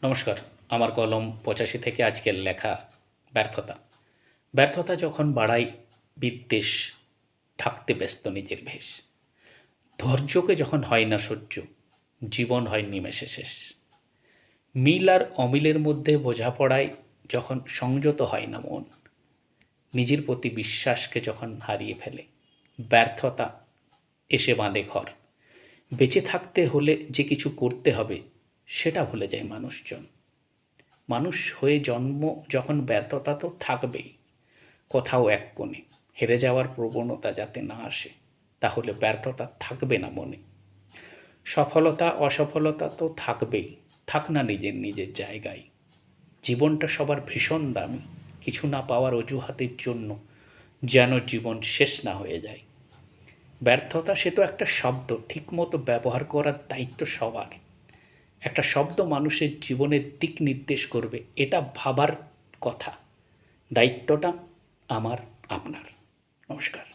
নমস্কার। আমার কলম ৮৫ থেকে আজকের লেখা ব্যর্থতা। ব্যর্থতা যখন বাড়ায় বিদ্বেষ, ঢাকতে ব্যস্ত নিজের ভেষ। ধৈর্যকে যখন হয় না সহ্য, জীবন হয় নিমেষে শেষ। মিল আর অমিলের মধ্যে বোঝাপড়ায় যখন সংযত হয় না মন, নিজের প্রতি বিশ্বাসকে যখন হারিয়ে ফেলে, ব্যর্থতা এসে বাঁধে ঘর। বেঁচে থাকতে হলে যে কিছু করতে হবে, সেটা ভুলে যায় মানুষজন। মানুষ হয়ে জন্ম যখন ব্যর্থতা তো থাকবেই, কোথাও এক কোণে। হেরে যাওয়ার প্রবণতা যাতে না আসে, তাহলে ব্যর্থতা থাকবে না মনে। সফলতা অসফলতা তো থাকবেই, থাক না নিজের নিজের জায়গায়। জীবনটা সবার ভীষণ দামি, কিছু না পাওয়ার অজুহাতের জন্য যেন জীবন শেষ না হয়ে যায়। ব্যর্থতা সে তো একটা শব্দ, ঠিকমতো ব্যবহার করার দায়িত্ব সবার। একটা শব্দ মানুষের জীবনের দিক নির্দেশ করবে, এটা ভাবার কথা। দায়িত্বটা আমার, আপনার। নমস্কার।